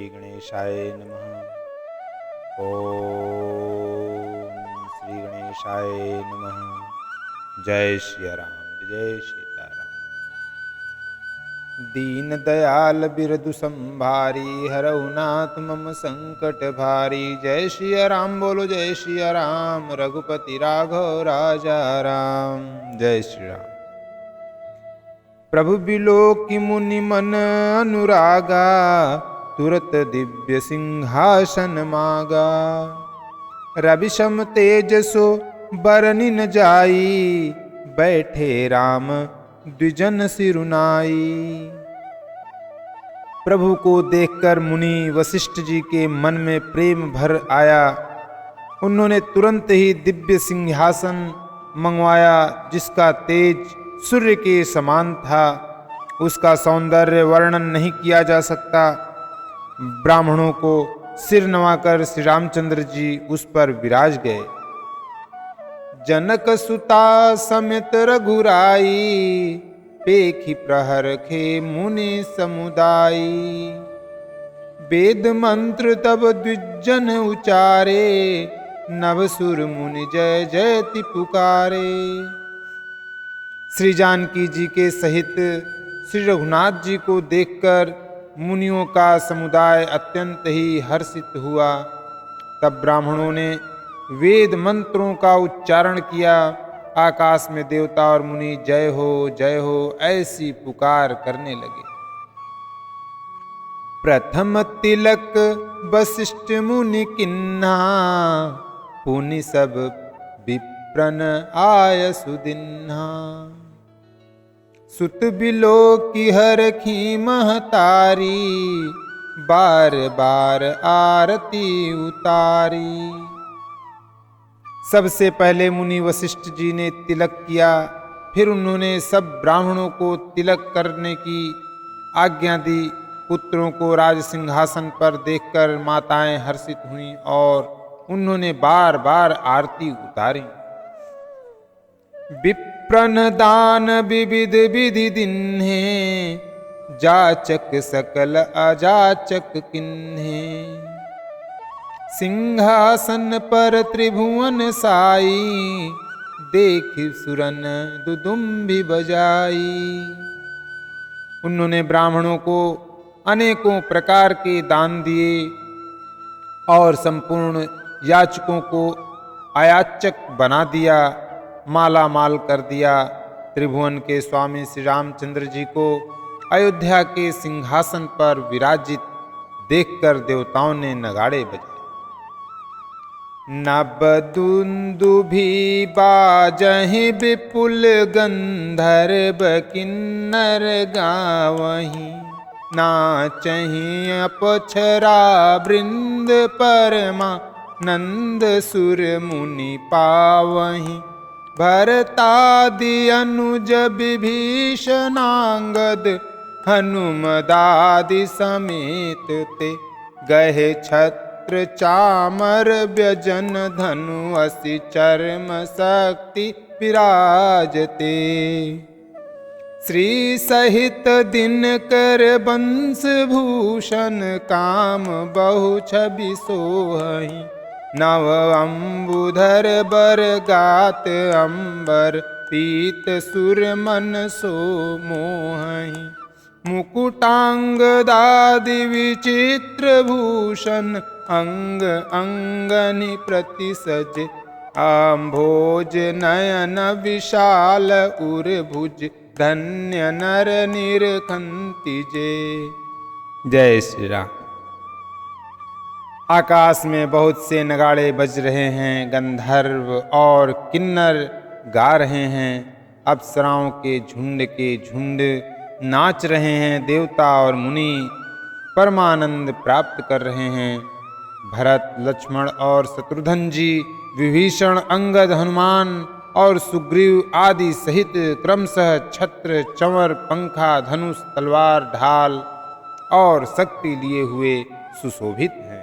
श्री गणेशाय नमः। ओम श्री गणेशाय नमः। जय श्री राम, जय सीताराम। दीन दयाल बिरदु संभारी, हरऊ नाथ मम संकट भारी। जय श्री राम बोलो, जय श्री राम, रघुपति राघव राजा राम। जय श्री राम। प्रभु बिलोकि मुनि मन अनुरागा, तुरत दिव्य सिंहासन मागा। रवि सम तेजसो बरनि न जाई, बैठे राम द्विजन सिरुनाई। प्रभु को देखकर मुनि वशिष्ठ जी के मन में प्रेम भर आया। उन्होंने तुरंत ही दिव्य सिंहासन मंगवाया, जिसका तेज सूर्य के समान था। उसका सौंदर्य वर्णन नहीं किया जा सकता। ब्राह्मणों को सिर नवाकर श्री रामचंद्र जी उस पर विराज गए। जनक सुता समेत रघुराई, पेखी प्रहर खे मुनि समुदायी। वेद मंत्र तब द्विजन उचारे, नवसुर मुनि जय जयति पुकारे। श्री जानकी जी के सहित श्री रघुनाथ जी को देखकर मुनियों का समुदाय अत्यंत ही हर्षित हुआ। तब ब्राह्मणों ने वेद मंत्रों का उच्चारण किया। आकाश में देवता और मुनि जय हो ऐसी पुकार करने लगे। प्रथम तिलक वशिष्ठ मुनि किन्हा, पुनि सब विप्रन आय सुदिन्हा। सुत बिलोकि हरखी महतारी, बार बार आरती उतारी। सबसे पहले मुनि वशिष्ठ जी ने तिलक किया। फिर उन्होंने सब ब्राह्मणों को तिलक करने की आज्ञा दी। पुत्रों को राज सिंहासन पर देखकर माताएं हर्षित हुईं और उन्होंने बार बार आरती उतारी। विप्रन दान विविध विधि दिन्हे, जाचक सकल अजाचक किन्हे। सिंहासन पर त्रिभुवन साई, देख सुरन दुदुम्भि बजाई। उन्होंने ब्राह्मणों को अनेकों प्रकार के दान दिए और संपूर्ण याचकों को अयाचक बना दिया, माला माल कर दिया। त्रिभुवन के स्वामी श्री रामचंद्र जी को अयोध्या के सिंहासन पर विराजित देखकर देवताओं ने नगाड़े बजाए। नभ दुंदुभि बाजहि, विपुल गंधर्व किन्नर गावहीं। नाचहि अपक्षरा वृंद, परमा नंद सुर मुनि पावहीं। भरतादि अनुज विभीषणांगद, हनुमदादि समेत ते। गहे छत्र चामर व्यजन, धनु असि चर्म शक्ति विराजते। श्री सहित दिनकर बंश भूषण, काम बहु छवि सोहहीं। नव अम्बुधर बर गात, अंबर पीत सुर मन सो मोहहीं। मुकुटांगदादि विचित्र भूषण, अंग अंगनि प्रति सजे। आम्भोज नयन विशाल उरभुज, धन्य नर निरखंति जे। जय श्री राम। आकाश में बहुत से नगाड़े बज रहे हैं, गंधर्व और किन्नर गा रहे हैं। अप्सराओं के झुंड नाच रहे हैं। देवता और मुनि परमानंद प्राप्त कर रहे हैं। भरत, लक्ष्मण और शत्रुघ्न जी, विभीषण, अंगद, हनुमान और सुग्रीव आदि सहित क्रमशः छत्र, चंवर, पंखा, धनुष, तलवार, ढाल और शक्ति लिए हुए सुशोभित हैं।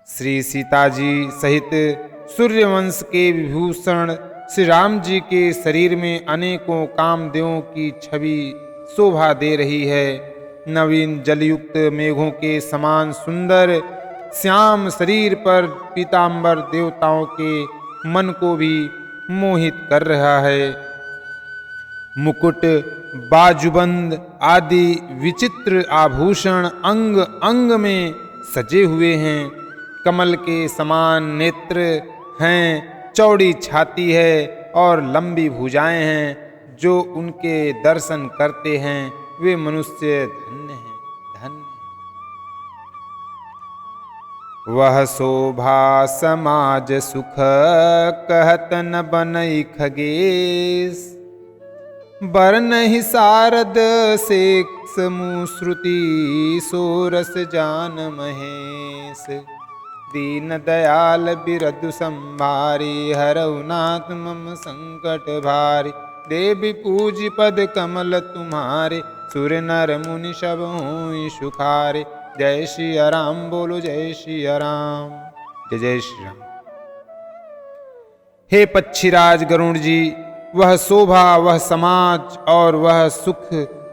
श्री सीता जी सहित सूर्यवंश के विभूषण श्री राम जी के शरीर में अनेकों कामदेवों की छवि शोभा दे रही है। नवीन जलयुक्त मेघों के समान सुंदर श्याम शरीर पर पीतांबर देवताओं के मन को भी मोहित कर रहा है। मुकुट, बाजूबंद आदि विचित्र आभूषण अंग अंग में सजे हुए हैं। कमल के समान नेत्र हैं, चौड़ी छाती है और लंबी भुजाएं हैं। जो उनके दर्शन करते हैं वे मनुष्य धन्य हैं, धन्य। वह शोभा समाज सुख कहत न बनई खगेश। बरनहि सारद से समूह श्रुति सोरस जान महेश। दीन दयाल बिरदु संभारी हरऊ नाथ मम संकट भारी। देवी पूज पद कमल तुम्हारे सुर नर मुनि सब होई सुखारे। जय श्री राम बोलो जय श्री राम, जय जय श्री राम। हे पक्षीराज गरुण जी, वह शोभा, वह समाज और वह सुख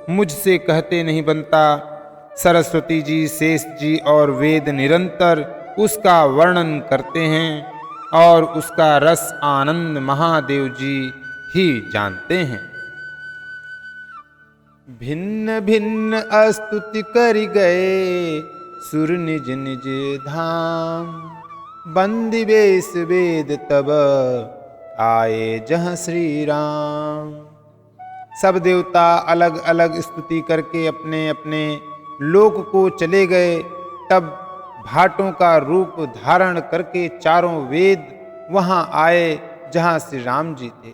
मुझसे कहते नहीं बनता। सरस्वती जी, शेष जी और वेद निरंतर उसका वर्णन करते हैं और उसका रस आनंद महादेव जी ही जानते हैं। भिन्न भिन्न स्तुति करि गए सुर निज निज धाम। बंदी बेस वेद तब आए जहाँ श्री राम। सब देवता अलग अलग स्तुति करके अपने अपने लोक को चले गए। तब भाटों का रूप धारण करके चारों वेद वहां आए जहां श्री राम जी थे।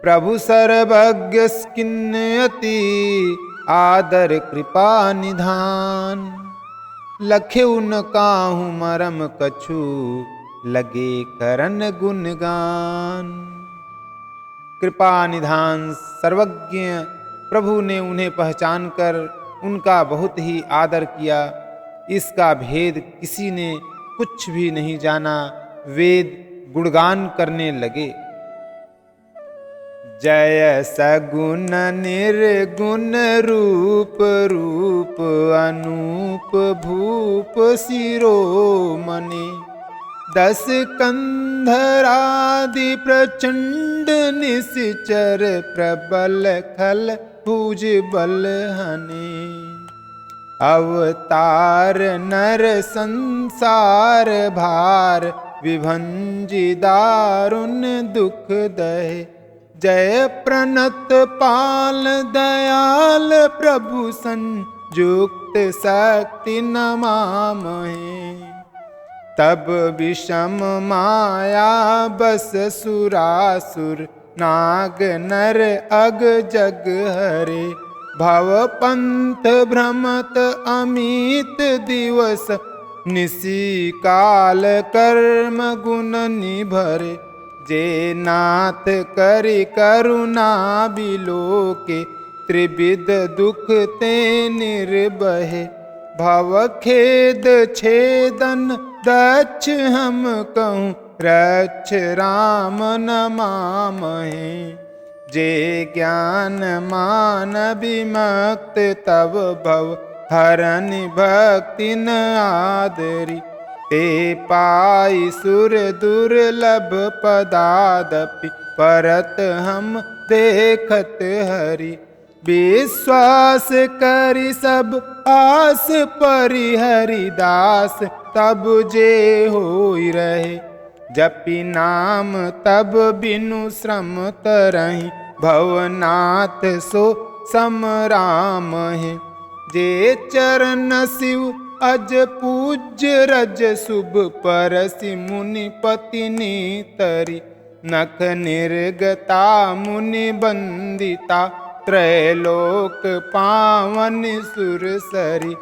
प्रभु सर्वज्ञ किन्नयति आदर कृपा निधान। लखे उन काहू मरम कछु लगे करन गुणगान। कृपा निधान सर्वज्ञ प्रभु ने उन्हें पहचान कर उनका बहुत ही आदर किया। इसका भेद किसी ने कुछ भी नहीं जाना। वेद गुणगान करने लगे। जय सगुण निर्गुण रूप रूप अनूप भूप शिरोमणि। दस कंधरादि प्रचंड निश्चर प्रबल खल भुज बल हने। अवतार नर संसार भार विभंजि दारुण दुख दहे। जय प्रणत पाल दयाल प्रभु संयुक्त शक्ति नमामहे। तब विषम माया बस सुरासुर नाग नर अग जग हरे। भव पंथ भ्रमत अमित दिवस निशि काल कर्म गुण निभरे। जे नाथ करि करुणा बिलोके त्रिविध दुख ते निर्बहे। भव खेद छेदन दक्ष हम कहूँ रक्ष राम नमामहे। जे ज्ञान मान विमुक्त तब भव हरन भक्ति न आदरी। ते पाई सुर दुर्लभ पदादपि परत हम देखत हरि। विश्वास करि सब आस परिहरि दास तब जे होई रहे। जपि नाम तब बिनु श्रम तरहि भवनाथ सो सम राम है। जे चरण शिव अज पूज्य रज शुभ परसि मुनि पतिनी तरी। नख निर्गता मुनि बंदिता त्रैलोक पावन सुरसरी।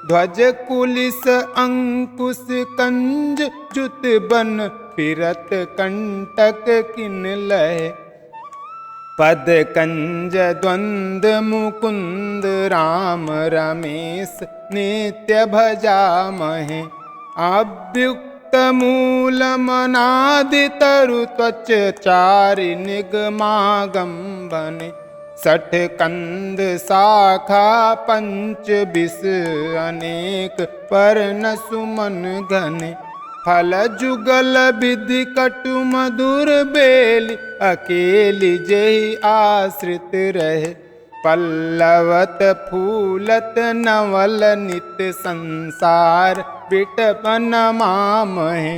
ध्वज कुलिस अंकुश कंज जुत बन फिरत कंटक किन लय। पद कंज द्वंद मुकुंद राम रमेश नित्य भजामहे। अभ्युक्त मूल मनादि तरु त्वच चारि निगमागम बने। सठ कंद शाखा पंच बिस अनेक पर न सुमन घन फल जुगल विधि कटु मधुर बेली अकेली जेहि आश्रित रहे पल्लवत फूलत नवल नित संसार बिटपन मामहे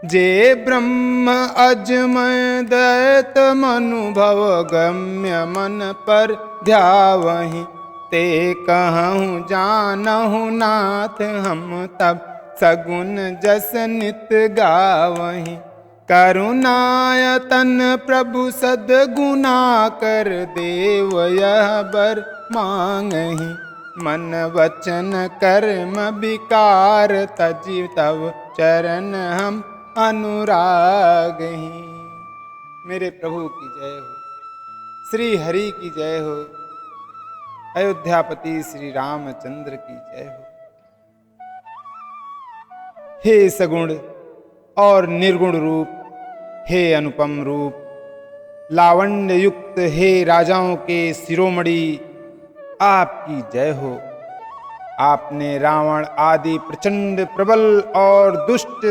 जे ब्रह्म अजमय दैत मनुभव गम्य मन पर ध्यावहि ते कहूँ जानहु नाथ हम तब सगुन जस नित गावहि करुणायतन प्रभु सद्गुना कर देव यह बर मांगहि मन वचन कर्म विकार तजि तव चरण हम अनुरागहि। मेरे प्रभु की जय हो, श्री हरि की जय हो, अयोध्यापति श्री रामचंद्र की जय हो। हे सगुण और निर्गुण रूप, हे अनुपम रूप, लावण्य युक्त हे राजाओं के शिरोमणि, आपकी जय हो। आपने रावण आदि प्रचंड प्रबल और दुष्ट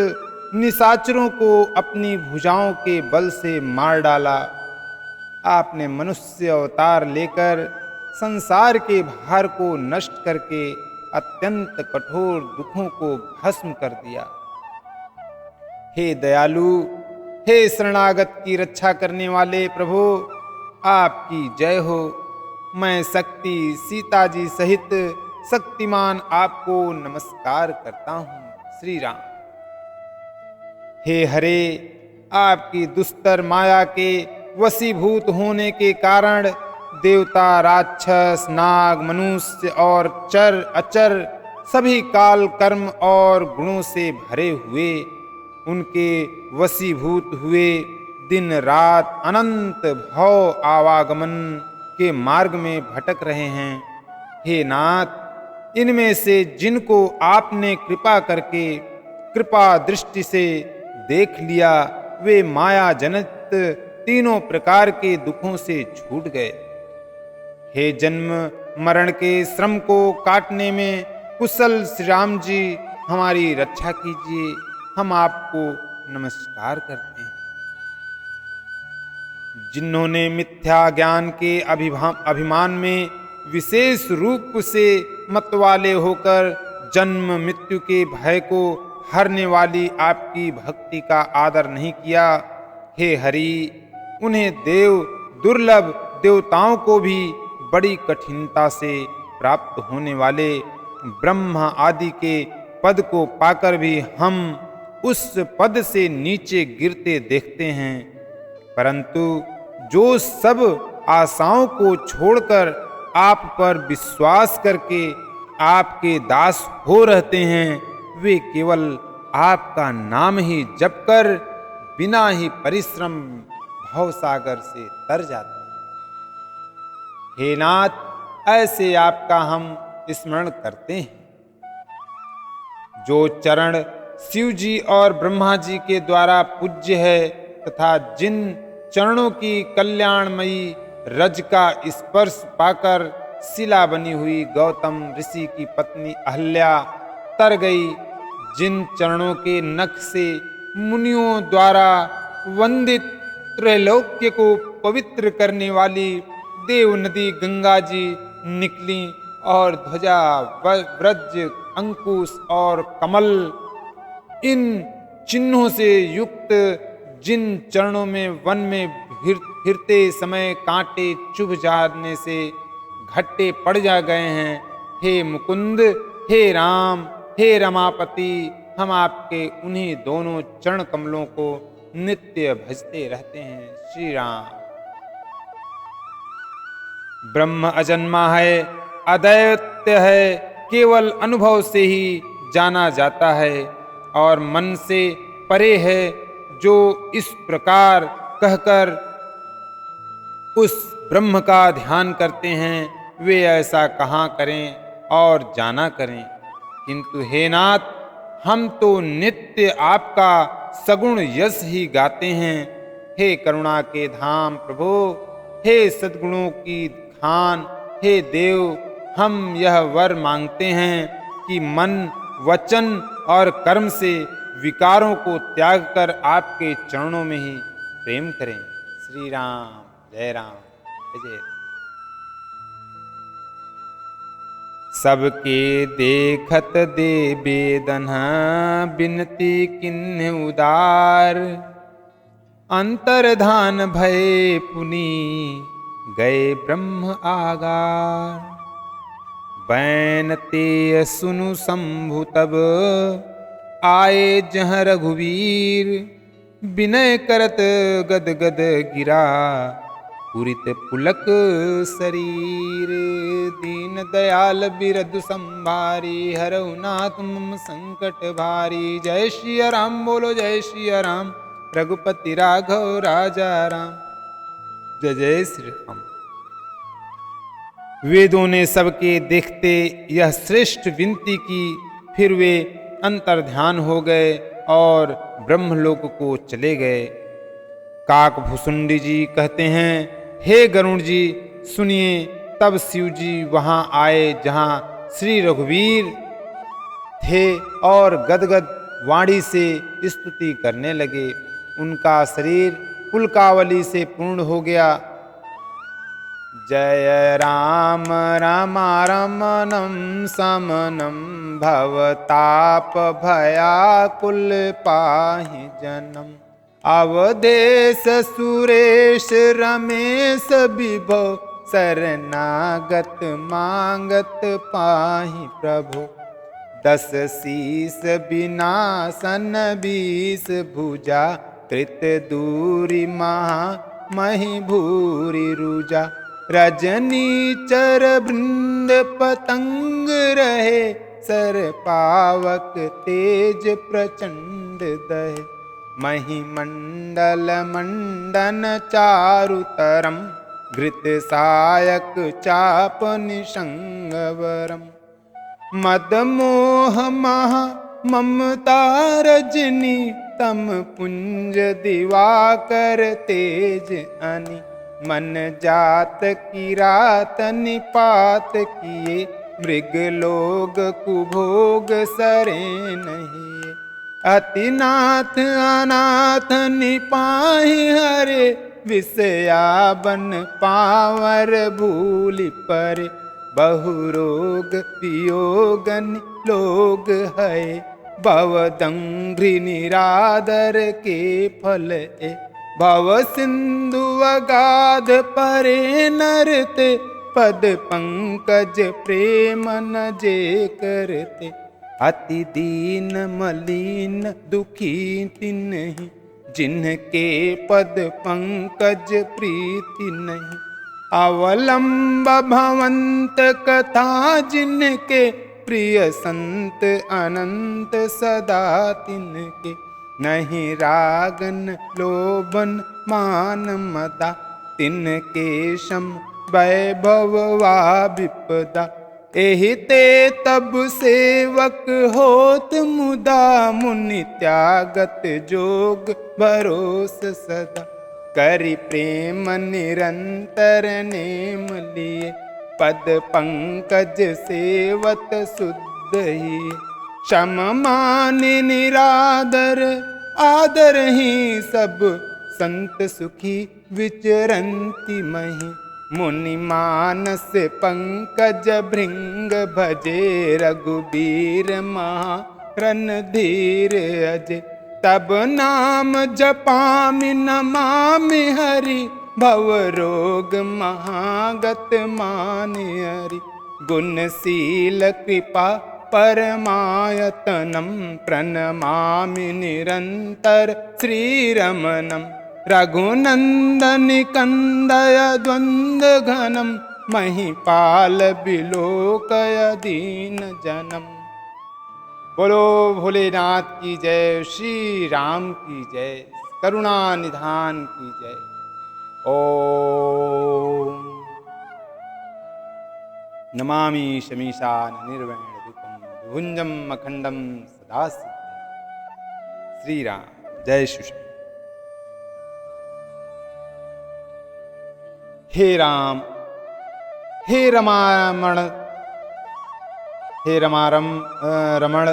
निशाचरों को अपनी भुजाओं के बल से मार डाला। आपने मनुष्य अवतार लेकर संसार के भार को नष्ट करके अत्यंत कठोर दुखों को भस्म कर दिया। हे दयालु, हे शरणागत की रक्षा करने वाले प्रभु, आपकी जय हो। मैं शक्ति सीता जी सहित शक्तिमान आपको नमस्कार करता हूँ। श्री राम। हे हरे, आपकी दुस्तर माया के वशीभूत होने के कारण देवता, राक्षस, नाग, मनुष्य और चर अचर सभी काल कर्म और गुणों से भरे हुए उनके वशीभूत हुए दिन रात अनंत भव आवागमन के मार्ग में भटक रहे हैं। हे नाथ, इनमें से जिनको आपने कृपा करके कृपा दृष्टि से देख लिया वे माया जनित तीनों प्रकार के दुखों से छूट गए। हे जन्म मरण के श्रम को काटने में कुशल श्री राम जी, हमारी रक्षा कीजिए। हम आपको नमस्कार करते हैं। जिन्होंने मिथ्या ज्ञान के अभिमान में विशेष रूप से मतवाले होकर जन्म मृत्यु के भय को हरने वाली आपकी भक्ति का आदर नहीं किया, हे हरि, उन्हें देव दुर्लभ देवताओं को भी बड़ी कठिनता से प्राप्त होने वाले ब्रह्मा आदि के पद को पाकर भी हम उस पद से नीचे गिरते देखते हैं। परंतु जो सब आशाओं को छोड़कर आप पर विश्वास करके आपके दास हो रहते हैं, वे केवल आपका नाम ही जप कर बिना ही परिश्रम भवसागर से तर जाते हैं। हे नाथ, ऐसे आपका हम स्मरण करते हैं। जो चरण शिव जी और ब्रह्मा जी के द्वारा पूज्य है तथा जिन चरणों की कल्याणमयी रज का स्पर्श पाकर शिला बनी हुई गौतम ऋषि की पत्नी अहल्या तर गई, जिन चरणों के नख से मुनियों द्वारा वंदित त्रैलोक्य को पवित्र करने वाली देव नदी गंगा जी निकली और ध्वजा, व्रज, अंकुश और कमल, इन चिन्हों से युक्त जिन चरणों में वन में फिरते समय कांटे चुभ जाने से घट्टे पड़ जा गए हैं, हे मुकुंद, हे राम, हे रमापति, हम आपके उन्हीं दोनों चरण कमलों को नित्य भजते रहते हैं। श्री राम। ब्रह्म अजन्मा है, अद्वैत है, केवल अनुभव से ही जाना जाता है और मन से परे है। जो इस प्रकार कहकर उस ब्रह्म का ध्यान करते हैं, वे ऐसा कहाँ करें और जाना करें। किंतु हे नाथ, हम तो नित्य आपका सगुण यश ही गाते हैं। हे करुणा के धाम प्रभु, हे सद्गुणों की खान, हे देव, हम यह वर मांगते हैं कि मन, वचन और कर्म से विकारों को त्याग कर आपके चरणों में ही प्रेम करें। श्री राम, जय राम, जय जय। सबके देखत दे बेदन, बिनती किन्ह उदार, अंतर्धान भय पुनि, गए ब्रह्म आगार। बैन ते सुनु शंभु तब, आए जहाँ रघुवीर, विनय करत गद गद गिरा, पुरित पुलक शरीर। दीन दयाल बिरधु संभारी, हरऊ नाथ मम संकट भारी। जय श्री राम बोलो, जय श्री राम, रघुपति राघव राजा राम। जय जय श्री राम। वेदों ने सबके देखते यह श्रेष्ठ विनती की, फिर वे अंतर्ध्यान हो गए और ब्रह्मलोक को चले गए। काकभुसुंडी जी कहते हैं, हे गरुण जी सुनिए। तब शिव जी वहां आए जहां श्री रघुवीर थे और गदगद वाणी से स्तुति करने लगे। उनका शरीर पुलकावली से पूर्ण हो गया। जय राम रमणम समनम, भवताप भयाकुल पाहि जनम। अवधेश सुरेश रमेश विभो, शरणागत मांगत पाहि प्रभु। 10 शीस विनाशन 20 भुजा, कृत दूरी महा मही भूरि रुजा। रजनीचर वृंद पतंग रहे, सर पावक तेज प्रचंड दहे। महिमंडल मंडन चारुतरम, घृत सायक चाप निषंगवरम। मदमोह महा ममता रजनी, तम पुंज दिवाकर तेज अनि। मन जात की रात निपात किए, मृग लोग कुभोग सरे नहीं। अतिनाथ अनाथ निपाहि हरे, विषया बन पावर भूलि परे। बहुरोग वियोगन लोग है, भवदंघ्रि निरादर के फल ए। भव सिंधु अगाध परे नरते, पद पंकज प्रेम न जे करते। अति दीन मलिन दुखी तिन्हि, जिनके पद पंकज प्रीति नहीं। अवलंब भवंत कथा जिनके, प्रिय संत अनंत सदा तिनके। नहीं रागन लोभन मान मदा, तिनके सम वैभव वा विपदा। एहि ते तब सेवक होत मुदा, मुनि त्यागत जोग भरोस सदा। करि प्रेम निरंतर नेम लिए, पद पंकज सेवत शुद्ध ही। क्षम मान निरादर आदर ही, सब संत सुखी विचरंति मही। मुनि मानस पंकज भृंग भजे, रघुबीर महा रणधीर अजय। तब नाम जपामि नमामि हरि, भव रोग महागत मानि हरि। गुणशील कृपा परमायतनम, प्रणमामि निरंतर श्रीरमणम। रघुनंदन कंदय द्वंद्व घनम, महिपाल बिलोकय दीन जनम। बोलो भोलेनाथ की जय, श्री राम की जय, करुणा निधान की जय। ओम नमामि शमीशान निर्वैण रूपम, भुंजम अखंडम सदा सिद्धि। श्री राम, जय श्री। हे राम, हे रमारमण, हे रमण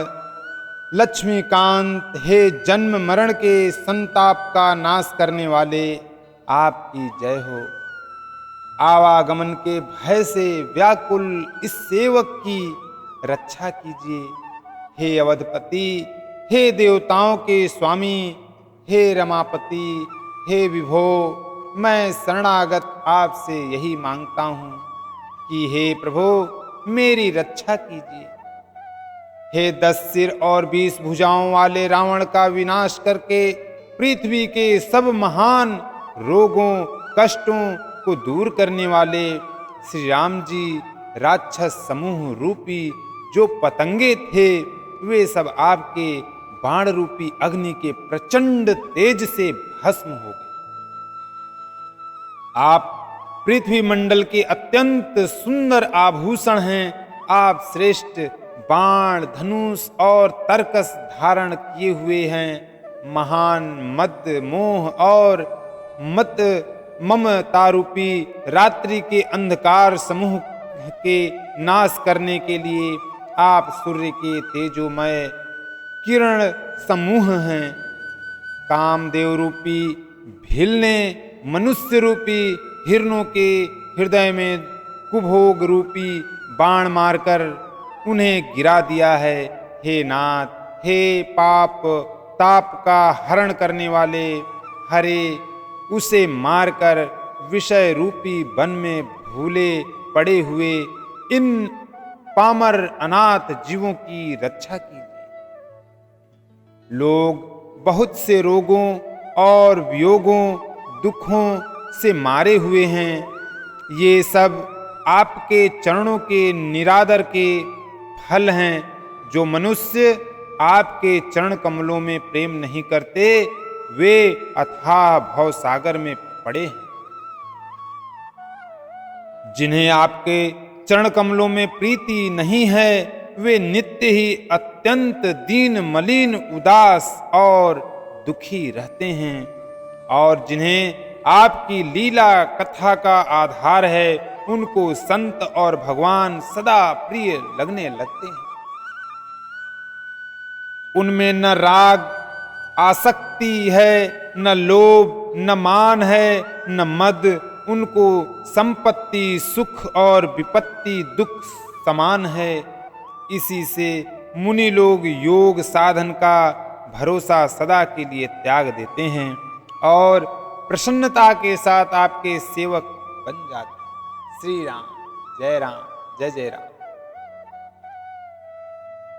लक्ष्मीकांत, हे जन्म मरण के संताप का नाश करने वाले, आपकी जय हो। आवागमन के भय से व्याकुल इस सेवक की रक्षा कीजिए। हे अवधपति, हे देवताओं के स्वामी, हे रमापति, हे विभो, मैं शरणागत आपसे यही मांगता हूँ कि हे प्रभु मेरी रक्षा कीजिए। हे 10 सिर और 20 भुजाओं वाले रावण का विनाश करके पृथ्वी के सब महान रोगों कष्टों को दूर करने वाले श्री राम जी, राक्षस समूह रूपी जो पतंगे थे वे सब आपके बाण रूपी अग्नि के प्रचंड तेज से भस्म हो गए। आप पृथ्वी मंडल के अत्यंत सुंदर आभूषण हैं। आप श्रेष्ठ बाण, धनुष और तरकस धारण किए हुए हैं। महान मद, मोह और मत ममतारूपी रात्रि के अंधकार समूह के नाश करने के लिए आप सूर्य के तेजोमय किरण समूह हैं। कामदेव रूपी भील ने मनुष्य रूपी हिरणों के हृदय में कुभोग रूपी बाण मारकर उन्हें गिरा दिया है। हे नाथ, हे पाप ताप का हरण करने वाले हरे, उसे मारकर विषय रूपी वन में भूले पड़े हुए इन पामर अनाथ जीवों की रक्षा कीजिए। लोग बहुत से रोगों और वियोगों दुखों से मारे हुए हैं। ये सब आपके चरणों के निरादर के फल हैं। जो मनुष्य आपके चरण कमलों में प्रेम नहीं करते वे अथाह भव सागर में पड़े हैं। जिन्हें आपके चरण कमलों में प्रीति नहीं है वे नित्य ही अत्यंत दीन मलिन उदास और दुखी रहते हैं। और जिन्हें आपकी लीला कथा का आधार है उनको संत और भगवान सदा प्रिय लगने लगते हैं। उनमें न राग आसक्ति है, न लोभ, न मान है, न मद। उनको संपत्ति सुख और विपत्ति दुख समान है। इसी से मुनि लोग योग साधन का भरोसा सदा के लिए त्याग देते हैं और प्रसन्नता के साथ आपके सेवक बन जाते हैं। श्री राम, जय राम, जय जय राम।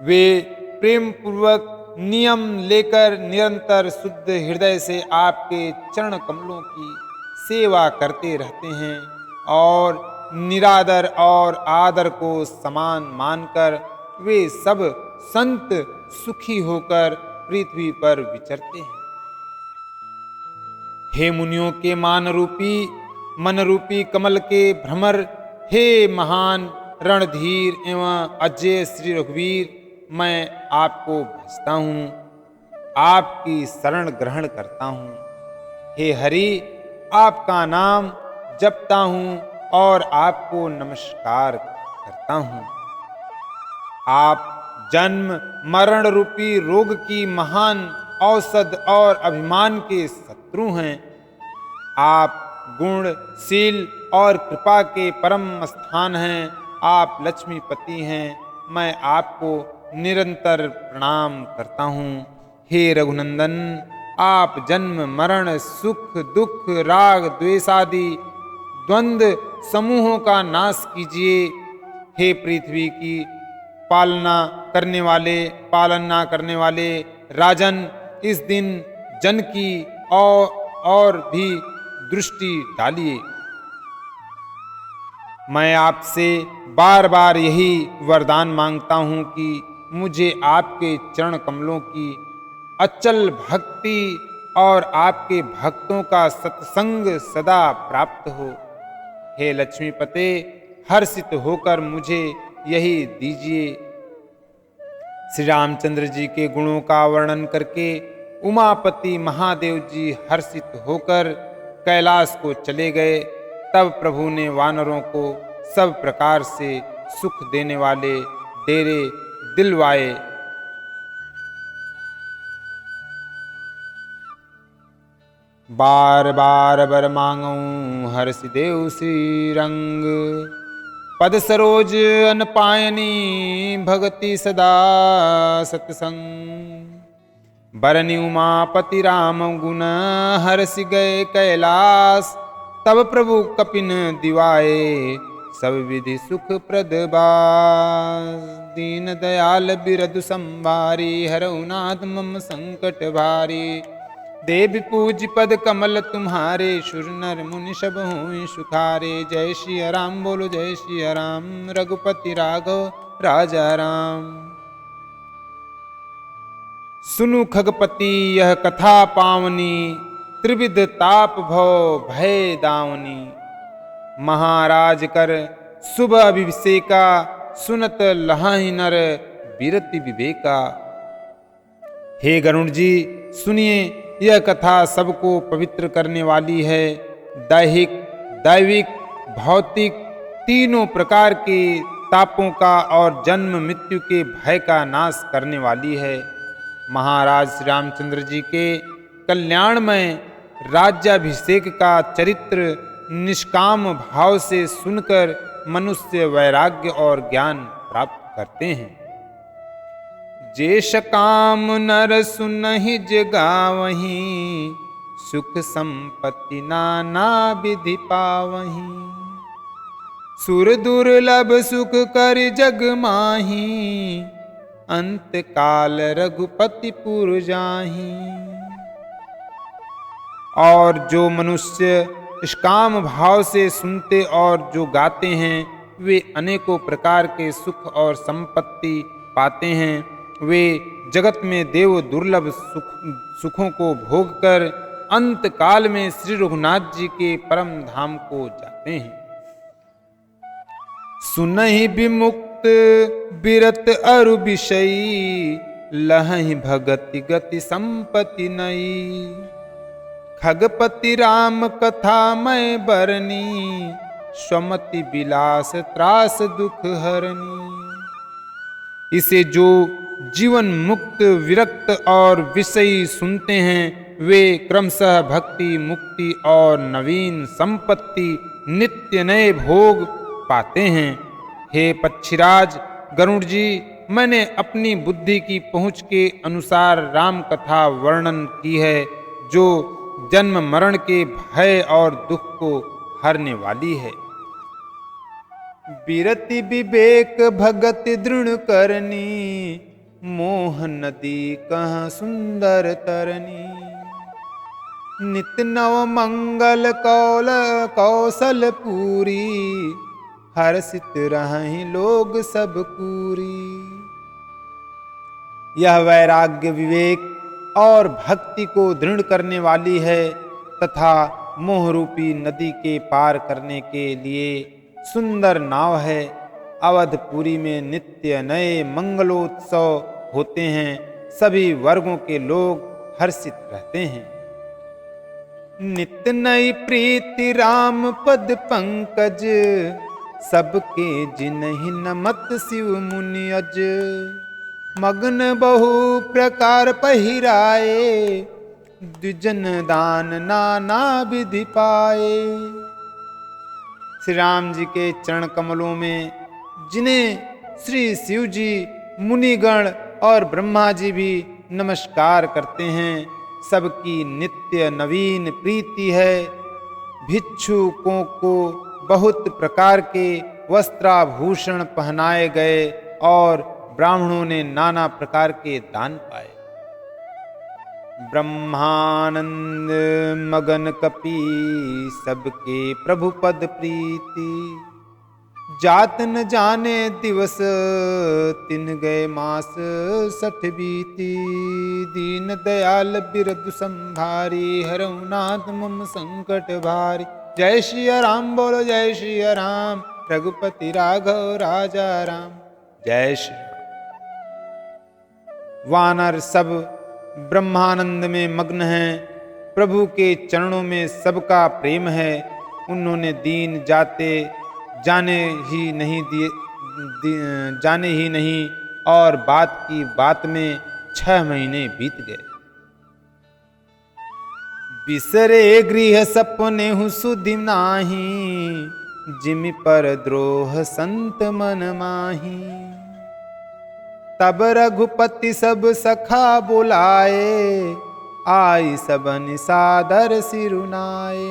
वे प्रेम पूर्वक नियम लेकर निरंतर शुद्ध हृदय से आपके चरण कमलों की सेवा करते रहते हैं और निरादर और आदर को समान मानकर वे सब संत सुखी होकर पृथ्वी पर विचरते हैं। हे मुनियों के मान रूपी मन रूपी कमल के भ्रमर, हे महान रणधीर एवं अजय श्री रघुवीर, मैं आपको भजता हूँ, आपकी शरण ग्रहण करता हूँ। हे हरि, आपका नाम जपता हूँ और आपको नमस्कार करता हूँ। आप जन्म मरण रूपी रोग की महान औषध और अभिमान के शत्रु हैं। आप गुणशील और कृपा के परम स्थान हैं। आप लक्ष्मीपति हैं। मैं आपको निरंतर प्रणाम करता हूँ। हे रघुनंदन, आप जन्म मरण सुख दुख राग द्वेषादि द्वंद्व समूहों का नाश कीजिए। हे पृथ्वी की पालना करने वाले राजन, इस दिन जन की और भी दृष्टि डालिए। मैं आपसे बार बार यही वरदान मांगता हूँ कि मुझे आपके चरण कमलों की अचल भक्ति और आपके भक्तों का सत्संग सदा प्राप्त हो। हे लक्ष्मीपते, हर्षित होकर मुझे यही दीजिए। श्री रामचंद्र जी के गुणों का वर्णन करके उमापति महादेव जी हर्षित होकर कैलाश को चले गए। तब प्रभु ने वानरों को सब प्रकार से सुख देने वाले डेरे दिलवाए। बार बार बर मांगऊं हर्षि देव श्री रंग, पद सरोज अन पायनी भगति सदा सतसंग। बरनि उमापति राम गुण हर्षि गए कैलास, तब प्रभु कपिन दिवाए सब विधि सुख प्रद बास। दीन दयाल बिरदु संवारी हरऊ नाथ मम संकट भारी। देवी पूज पद कमल तुम्हारे, सुर नर मुनि सब हों सुखारे। जय श्री राम बोलो जय श्री राम, रघुपति राघव राजा राम। सुनु खगपति यह कथा पावनी, त्रिविध ताप भव भय दावनी। महाराज कर शुभ अभिषेका, सुनत लहाहि नर बिरति विवेका। हे गरुण जी सुनिए, यह कथा सबको पवित्र करने वाली है। दैहिक, दैविक, भौतिक तीनों प्रकार के तापों का और जन्म मृत्यु के भय का नाश करने वाली है। महाराज श्री रामचंद्र जी के कल्याणमय राज्याभिषेक का चरित्र निष्काम भाव से सुनकर मनुष्य वैराग्य और ज्ञान प्राप्त करते हैं। जेष काम नर सुनहि जगावहीं, सुख संपत्ति नाना विधि पावहीं। सुर दुर्लभ सुख कर जग माही, अंत काल रघुपति पुर जाहीं। और जो मनुष्य इस काम भाव से सुनते और जो गाते हैं, वे अनेकों प्रकार के सुख और संपत्ति पाते हैं। वे जगत में देव दुर्लभ सुखों को भोगकर अंत काल में श्री रघुनाथ जी के परम धाम को जाते हैं। सुनहि विमुक्त बिरत अरु विषयी, लहहि भगति गति संपत्ति नई। खगपति राम कथा मैं बरनी, स्वमति विलास त्रास दुख हरनी। इसे जो जीवन मुक्त विरक्त और विषयी सुनते हैं, वे क्रमशः भक्ति मुक्ति और नवीन संपत्ति नित्य नए भोग पाते हैं। हे पक्षीराज गरुड़ जी, मैंने अपनी बुद्धि की पहुँच के अनुसार राम कथा वर्णन की है, जो जन्म मरण के भय और दुख को हरने वाली है। बिरति विवेक भगत दृढ़ करनी, मोह नदी कहाँ सुंदर तरनी। नित नव मंगल कौशल पूरी, हर्षित रहि लोग सब पूरी। यह वैराग्य विवेक और भक्ति को दृढ़ करने वाली है तथा मोह रूपी नदी के पार करने के लिए सुंदर नाव है। अवधपुरी में नित्य नए मंगलोत्सव होते हैं। सभी वर्गों के लोग हर्षित रहते हैं। नित्य नई प्रीति राम पद पंकज, सबके जिन्हि नमत शिव मुनि अज। मग्न बहु प्रकार पहिराए, द्विजन दान नाना विधि पाए। श्री राम जी के चरण कमलों में जिन्हें श्री शिव जी, मुनिगण और ब्रह्मा जी भी नमस्कार करते हैं, सबकी नित्य नवीन प्रीति है। भिक्षुकों को बहुत प्रकार के वस्त्राभूषण पहनाए गए और ब्राह्मणों ने नाना प्रकार के दान पाए। ब्रह्मानंद मगन कपि, सबके प्रभु पद प्रीति। जात न जाने दिवस, तिन गए मास 60 बीती। दीन दयाल बिरदु संभारी, हरऊ नाथ मम संकट भारी। जय श्री राम बोलो जय श्री राम, रघुपति राघव राजा राम। जय श्री राम। वानर सब ब्रह्मानंद में मग्न हैं। प्रभु के चरणों में सबका प्रेम है। उन्होंने दीन जाते जाने ही नहीं और बात की बात में 6 महीने बीत गए। बिसरे गृह सपने हूँ सुधि नाही, जिमि पर द्रोह संत मन माही। तब रघुपति सब सखा बुलाए, आई सबन सादर सिरुनाए।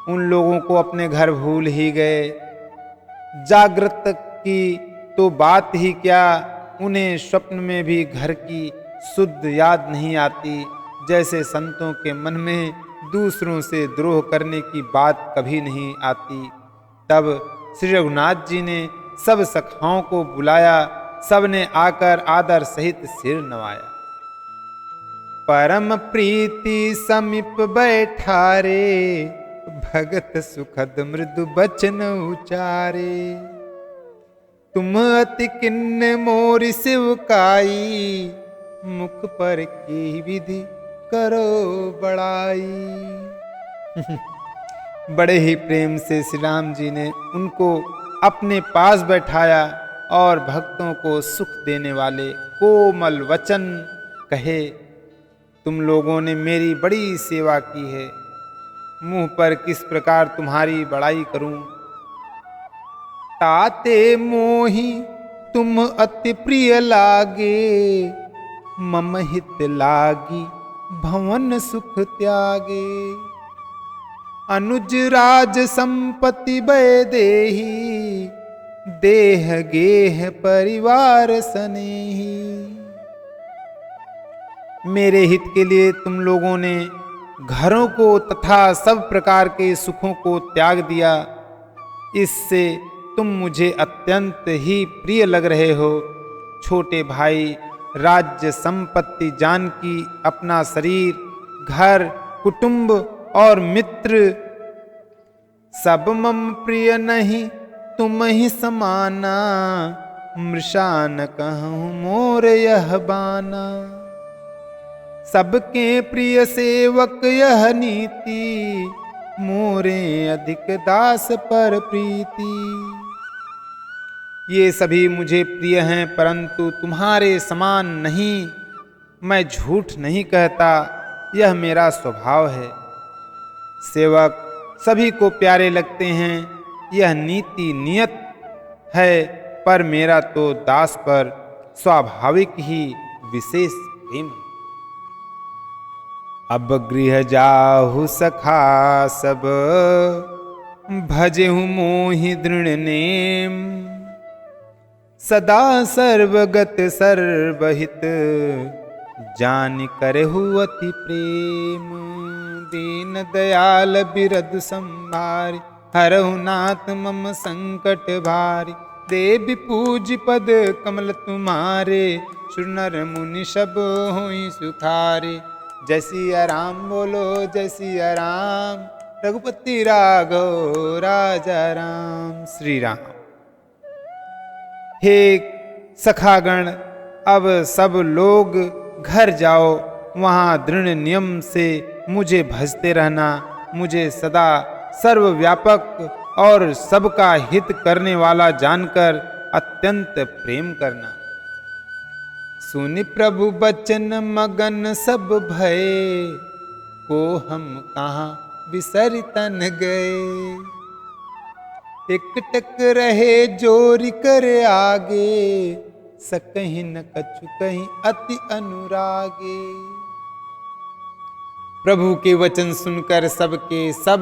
उन लोगों को अपने घर भूल ही गए, जागृत की तो बात ही क्या, उन्हें स्वप्न में भी घर की शुद्ध याद नहीं आती। जैसे संतों के मन में दूसरों से द्रोह करने की बात कभी नहीं आती। तब श्री रघुनाथ जी ने सब सखाओं को बुलाया, सबने आकर आदर सहित सिर नवाया। परम प्रीति समीप बैठारे, भगत सुखद मृदु बचन उचारे। तुम अति किन्न मोरि शिवकाई, मुख पर की विधि करो बड़ाई। बड़े ही प्रेम से श्री राम जी ने उनको अपने पास बैठाया और भक्तों को सुख देने वाले कोमल वचन कहे। तुम लोगों ने मेरी बड़ी सेवा की है, मुंह पर किस प्रकार तुम्हारी बड़ाई करूं। ताते मोहि तुम अति प्रिय लागे, मम हित लागी भवन सुख त्यागे। अनुज राज संपत्ति बय देहि, देह गेह परिवार सनेही। मेरे हित के लिए तुम लोगों ने घरों को तथा सब प्रकार के सुखों को त्याग दिया, इससे तुम मुझे अत्यंत ही प्रिय लग रहे हो। छोटे भाई राज्य संपत्ति जानकी अपना शरीर, घर, कुटुंब और मित्र सब मम प्रिय नहीं, तुम ही समाना। मृषा न कहूँ मोर यह बाना, सबके प्रिय सेवक यह नीति। मोरे अधिक दास पर प्रीति। ये सभी मुझे प्रिय हैं, परंतु तुम्हारे समान नहीं। मैं झूठ नहीं कहता, यह मेरा स्वभाव है। सेवक सभी को प्यारे लगते हैं, यह नीति नियत है, पर मेरा तो दास पर स्वाभाविक ही विशेष प्रेम है। अब गृह जाहु सखा सब, भजेहु मोहि दृढ़ नेम। सदा सर्वगत सर्वहित, जान करहु अति प्रेम। दीन दयाल बिरद संभारि, हरहु नाथ मम संकट भारी। देवी पूज पद कमल तुम्हारे, सुर नर मुनि सब होई सुखारे। जय सिया राम बोलो जय सिया राम, रघुपति राघव राजा राम। श्री राम। हे सखागण, अब सब लोग घर जाओ, वहाँ दृढ़ नियम से मुझे भजते रहना। मुझे सदा सर्वव्यापक और सबका हित करने वाला जानकर अत्यंत प्रेम करना। सुनि प्रभु बचन मगन सब भय, को हम कहाँ बिसरि तन गए। एकटक रहे जोरि कर आगे, सकहि न कछु कहीं अति अनुरागे। प्रभु के वचन सुनकर सबके सब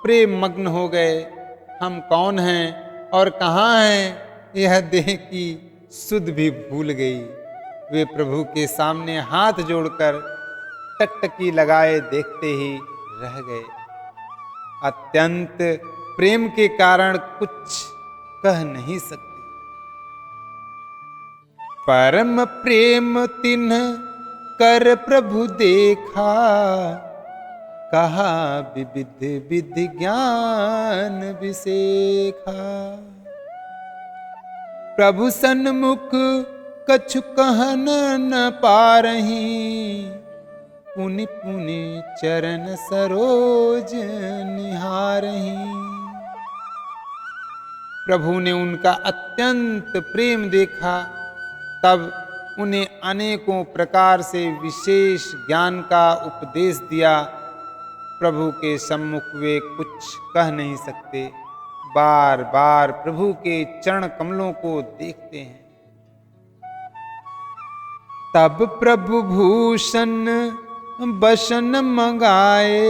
प्रेम मग्न हो गए। हम कौन हैं और कहाँ हैं, यह देह की सुध भी भूल गई। वे प्रभु के सामने हाथ जोड़कर टकटकी लगाए देखते ही रह गए। अत्यंत प्रेम के कारण कुछ कह नहीं सकते। परम प्रेम तिन्ह कर प्रभु देखा, कहा विविध विधि ज्ञान विसेखा। प्रभु सन्मुख कछु कहन न पारहीं, पुनि पुनि चरण सरोज निहारहीं। प्रभु ने उनका अत्यंत प्रेम देखा, तब उन्हें अनेकों प्रकार से विशेष ज्ञान का उपदेश दिया। प्रभु के सम्मुख वे कुछ कह नहीं सकते, बार बार प्रभु के चरण कमलों को देखते हैं। तब प्रभु भूषण बसन मंगाए,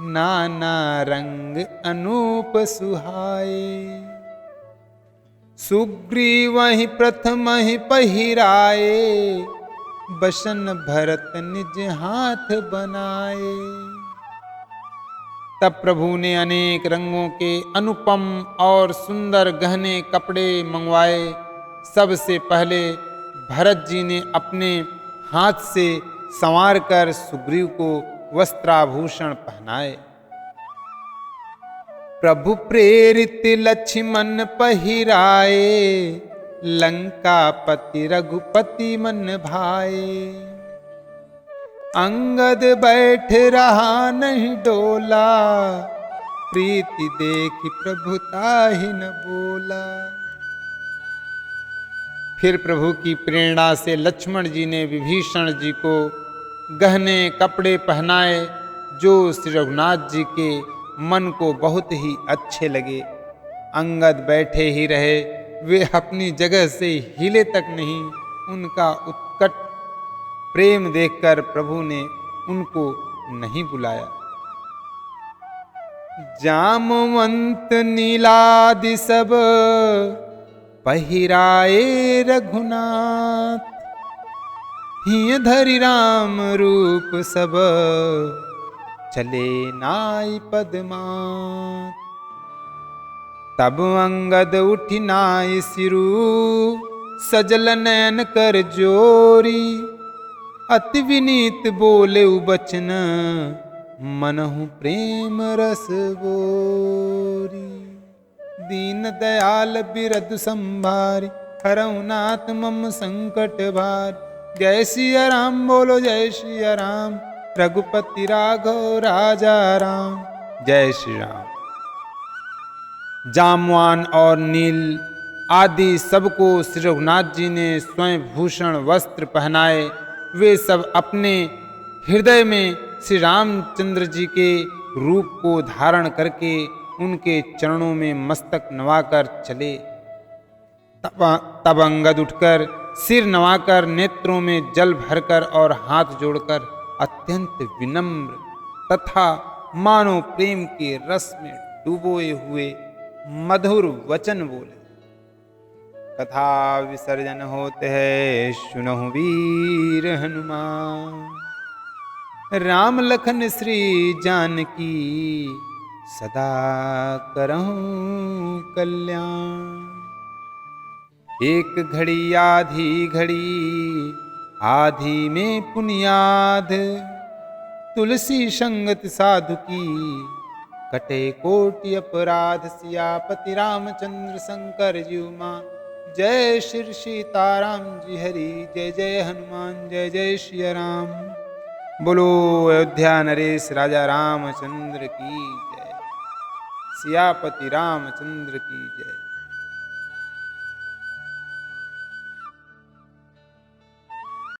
नाना रंग अनूप सुहाए। सुग्रीव ही प्रथम ही पहिराए, बसन भरत निज हाथ बनाए। तब प्रभु ने अनेक रंगों के अनुपम और सुंदर गहने कपड़े मंगवाए। सबसे पहले भरत जी ने अपने हाथ से संवार कर सुग्रीव को वस्त्राभूषण पहनाए। प्रभु प्रेरित लक्ष्मण पहिराए, लंकापति रघुपति मन भाए। अंगद बैठ रहा नहीं डोला, प्रीति देखी प्रभु ताहि न बोला। फिर प्रभु की प्रेरणा से लक्ष्मण जी ने विभीषण जी को गहने कपड़े पहनाए, जो श्री रघुनाथ जी के मन को बहुत ही अच्छे लगे। अंगद बैठे ही रहे, वे अपनी जगह से हिले तक नहीं। उनका उत्कट प्रेम देखकर प्रभु ने उनको नहीं बुलाया। जामवंत नीलादि सब पहिराए रघुनाथ, हिय धरि राम रूप सब चले नाई पदमात। तब अंगद उठि नाई सिरु, सजल नयन कर जोरी। अति विनीत बोले बचन, मनहु प्रेम रस बोरी। दीन दयाल बिरधु संभारी, हरहु नाथ मम संकट भार। जय सिया राम बोलो जय सिया राम, रघुपति राघव राजा राम। जय श्री राम। जामवान और नील आदि सबको श्री रघुनाथ जी ने स्वयं भूषण वस्त्र पहनाए। वे सब अपने हृदय में श्री रामचंद्र जी के रूप को धारण करके उनके चरणों में मस्तक नवाकर चले। तब अंगद उठकर सिर नवाकर, नेत्रों में जल भरकर और हाथ जोड़कर अत्यंत विनम्र तथा मानो प्रेम के रस में डूबोए हुए मधुर वचन बोले। कथा विसर्जन होते है, सुनहु वीर हनुमान। राम लखन श्री जानकी, सदा करहूं कल्याण। एक घड़ी आधी घड़ी, आधी में पुनियाद। तुलसी संगत साधु की, कटे कोटि अपराध। सियापति रामचंद्र शंकर जीव मां, जय श्री सीताराम जी हरि। जय जय हनुमान, जय जय श्री राम। बोलो अयोध्या नरेश राजा रामचंद्र की जय। सियापति रामचंद्र की जय।